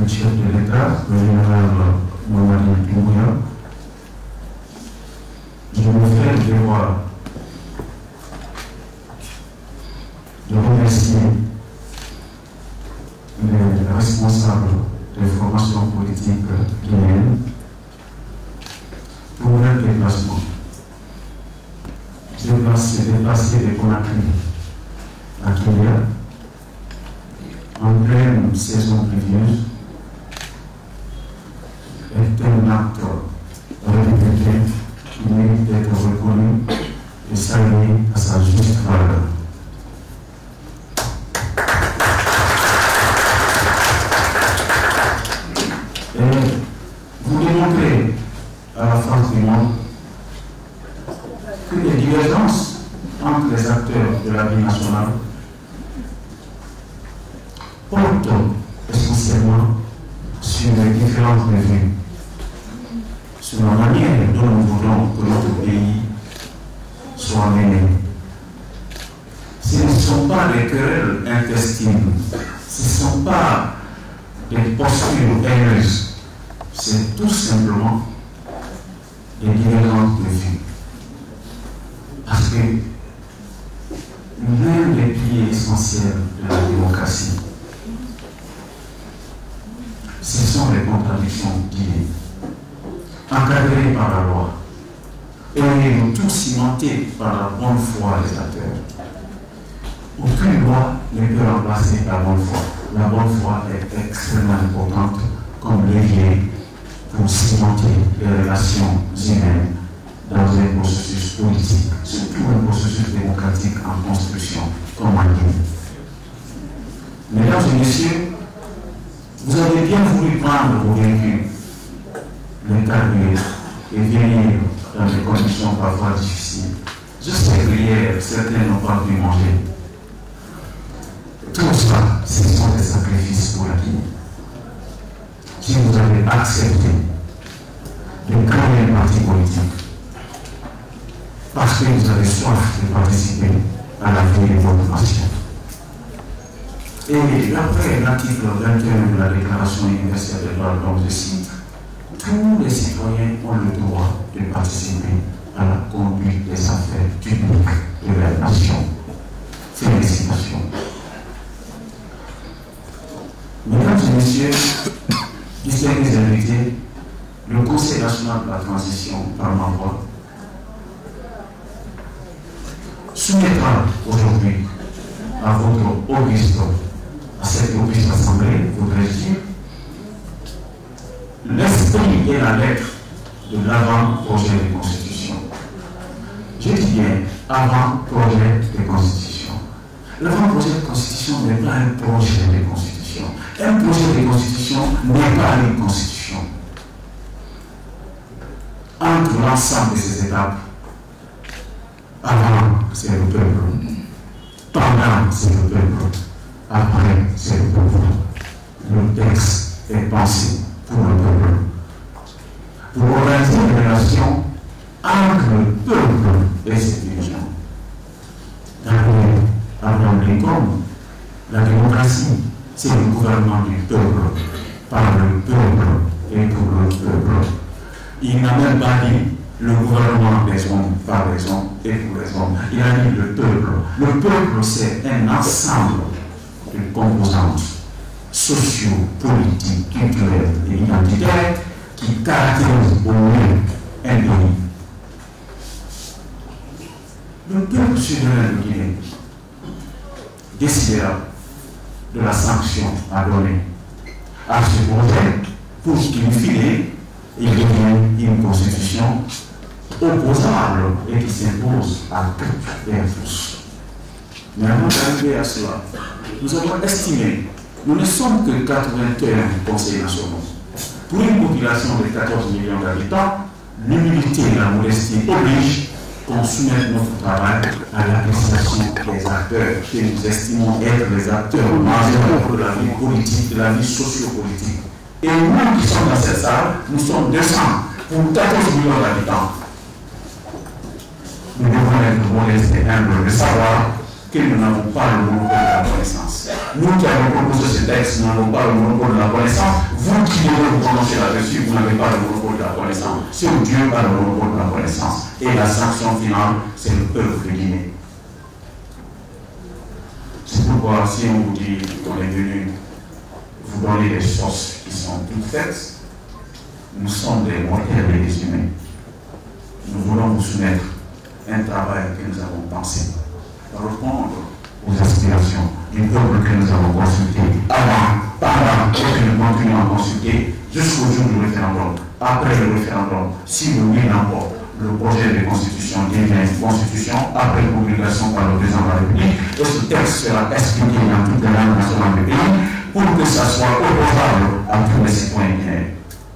chef de l'État, le général Mamadi Doumbouya, je me fais le devoir de remercier les responsables des formations politiques guinéennes pour leur déplacement. Déplacer de Conakry à Kenya en pleine saison pluvieuse est un acte républicain qui mérite d'être reconnu et salué à sa juste valeur. Et vous démontrez à la face du monde que les divergences entre les acteurs de la vie nationale portent essentiellement sur les différences de vue, sur la manière dont nous voulons que notre pays soit mené. Ce ne sont pas des querelles intestines, ce ne sont pas des postures haineuses, c'est tout simplement des divergences de vue. Parce que l'un des piliers essentiels de la démocratie, ce sont les contradictions d'idées, encadrées par la loi, et tout cimenté par la bonne foi des acteurs. Aucune loi ne peut remplacer la bonne foi. La bonne foi est extrêmement importante comme levier pour cimenter les relations humaines dans un processus politique, surtout un processus démocratique en construction, comme en Guinée. Mesdames et messieurs, vous avez bien voulu prendre vos véhicules, les carburants et venir dans des conditions parfois difficiles. Je sais que hier, certains n'ont pas pu manger. Tout ça, ce sont des sacrifices pour la Guinée. Si vous avez accepté de créer un parti politique, parce que vous avez soif de participer à la vie de votre nation. Et d'après l'article 21 de la Déclaration universelle des droits de l'homme, je cite, tous les citoyens ont le droit de participer à la conduite des affaires publiques de la nation. Félicitations. Mesdames et messieurs, distingués invités, le Conseil national de la transition par ma voix soumettra aujourd'hui à votre auguste, à cette auguste assemblée, voudrais-je dire, l'esprit et la lettre de l'avant-projet de constitution. Je dis bien avant-projet de constitution. L'avant-projet de constitution n'est pas un projet de constitution. Un projet de constitution n'est pas une constitution. Entre l'ensemble de ces étapes, avant, c'est le peuple. Pendant, c'est le peuple. Après, c'est le peuple. Le texte est pensé pour le peuple. Pour organiser une relation entre le peuple et ses dirigeants. Abraham Lincoln, la démocratie, c'est le gouvernement du peuple, par le peuple et pour le peuple. Il n'a même pas dit le gouvernement des hommes, par les hommes et pour les hommes. Il a dit le peuple. Le peuple, c'est un ensemble de composantes sociaux, politiques, culturelles et identitaires qui caractérisent au mieux un pays. Le peuple souverain de Guinée décidera de la sanction à donner à ce projet pour qu'il finisse, il devient une constitution opposable et qui s'impose à toutes et à tous. Mais avant d'arriver à cela, nous avons estimé, nous ne sommes que 81 conseils nationaux. Pour une population de 14 millions d'habitants, l'humilité et la modestie obligent qu'on soumette notre travail à l'appréciation des acteurs que nous estimons être les acteurs majeurs de la vie politique, de la vie socio-politique. Et nous qui sommes dans cette salle, nous sommes 200 pour 14 millions d'habitants. Nous devons être modestes et humbles de savoir que nous n'avons pas le monopole de la connaissance. Nous qui avons proposé ce texte, nous n'avons pas le monopole de la connaissance. Vous qui devez vous prononcer là-dessus, vous n'avez pas le monopole de la connaissance. Seul Dieu a le monopole de la connaissance. Et la sanction finale, c'est le peuple de Guinée. C'est pourquoi si on vous dit qu'on est venu vous donner des sources qui sont toutes faites, nous sommes des mortels et des humains. Nous voulons vous soumettre un travail que nous avons pensé, répondre aux aspirations du peuple que nous avons consulté avant, pendant et que nous continuons à consulter jusqu'au jour du référendum. Après le référendum, si le oui l'emporte, le projet de constitution devient une constitution après publication par le président de la République, et ce texte sera expliqué dans toutes les langues nationales du pays pour que ça soit opposable à tous les citoyens guinéens,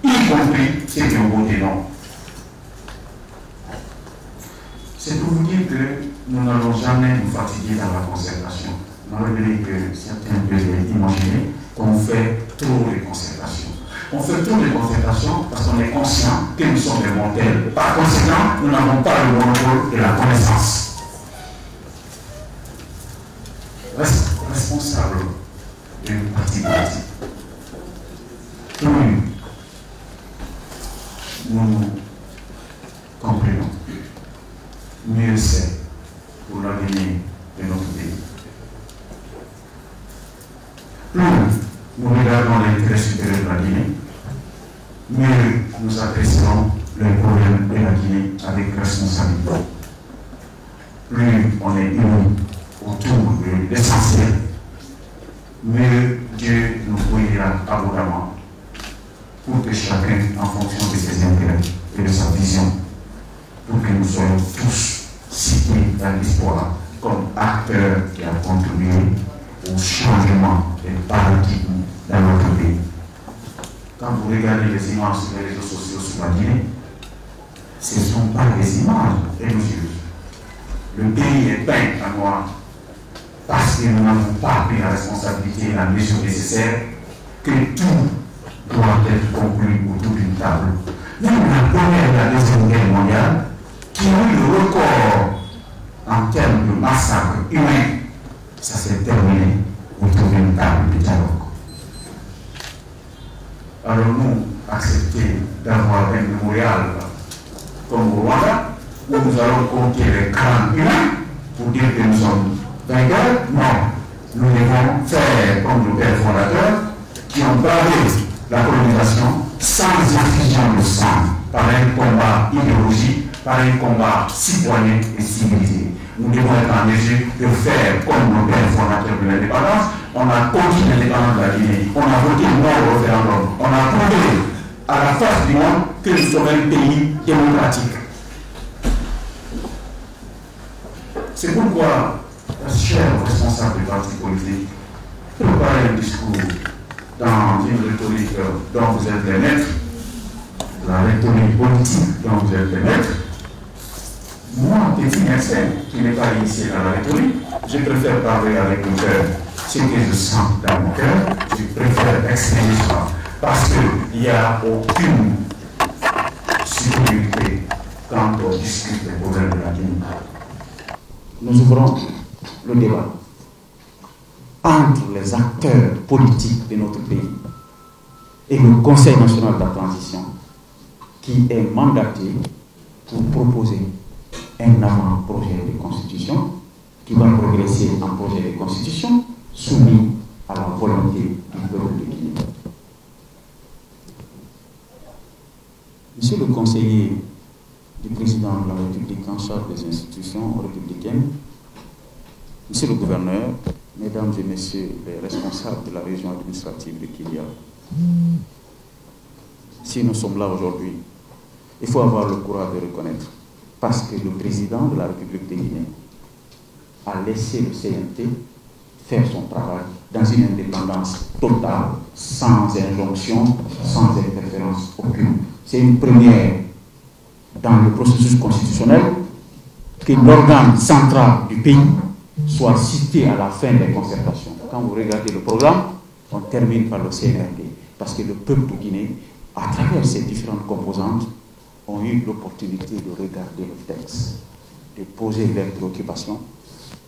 y compris ceux qui ont voté non. C'est pour vous dire que nous n'allons jamais nous fatiguer dans la concertation, malgré que certains peuvent imaginer qu'on fait trop de concertations. On fait trop de concertations parce qu'on est conscient que nous sommes des mortels. Par conséquent, nous n'avons pas le monopole de la connaissance. Responsable d'une partie politique, plus nous comprenons, mieux c'est pour l'avenir de notre pays. Plus nous regardons l'intérêt supérieur de la Guinée, mieux nous apprécions le problème de la Guinée avec responsabilité. Plus on est unis autour de l'essentiel, mieux Dieu nous bénira abondamment pour que chacun, en fonction de ses intérêts et de sa vision, pour que nous soyons tous cités dans l'histoire comme acteurs qui ont contribué au changement des paradigmes dans notre pays. Quand vous regardez les images sur les réseaux sociaux sur la Guinée, ce ne sont pas des images élogieuses. Le pays est peint en noir parce que nous n'avons pas pris la responsabilité et la mesure nécessaire que tout doit être conclu autour d'une table. Même la première et la deuxième guerre mondiale, qui ont eu le record en termes de massacres humains, ça s'est terminé autour d'une table de dialogue. Allons-nous accepter d'avoir un mémorial comme au Rwanda, où nous allons compter les crânes humains pour dire que nous sommes vainqueurs? Non. Nous devons faire comme nos pères fondateurs qui ont bravé la colonisation sans effusion de sang, par un combat idéologique, par un combat citoyen et civilisé. Nous devons être en mesure de faire comme nos pères fondateurs de l'indépendance. On a conquis l'indépendance de la Guinée, on a voté non au référendum, on a prouvé à la face du monde que nous sommes un pays démocratique. C'est pourquoi, chers responsables des partis politiques, préparez un discours dans une rhétorique dont vous êtes les maîtres, la rhétorique politique dont vous êtes les maîtres. Moi, petit médecin qui n'est pas initié dans la rhétorique, je préfère parler avec mon cœur, ce que je sens dans mon cœur, je préfère exprimer ça, parce qu'il n'y a aucune sécurité quand on discute des problèmes de la Guinée. Nous ouvrons le débat entre les acteurs politiques de notre pays et le Conseil national de la transition, qui est mandaté pour proposer un avant-projet de constitution qui va progresser en projet de constitution soumis à la volonté du peuple de Guinée. Monsieur le conseiller du président de la République en charge des institutions républicaines, monsieur le gouverneur, mesdames et messieurs les responsables de la région administrative de Kilia, si nous sommes là aujourd'hui, il faut avoir le courage de reconnaître, parce que le président de la République de Guinée a laissé le CNT faire son travail dans une indépendance totale, sans injonction, sans interférence aucune. C'est une première dans le processus constitutionnel que l'organe central du pays soit cité à la fin des concertations. Quand vous regardez le programme, on termine par le CNRD, parce que le peuple de Guinée, à travers ces différentes composantes, ont eu l'opportunité de regarder le texte, de poser leurs préoccupations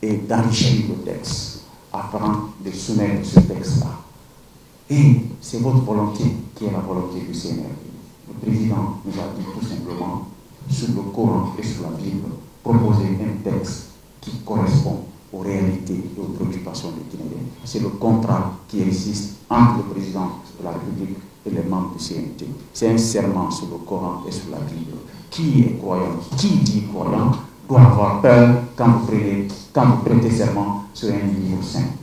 et d'enrichir le texte, afin de soumettre ce texte-là. Et c'est votre volonté qui est la volonté du CNRD. Le président nous a dit tout simplement, sur le Coran et sur la Bible, proposer un texte qui correspond aux réalités et aux préoccupations des Guinéens. C'est le contrat qui existe entre le président de la République et les membres du CNT. C'est un serment sur le Coran et sur la Bible. Qui est croyant, qui dit croyant, doit avoir peur quand vous prêtez serment sur un livre saint.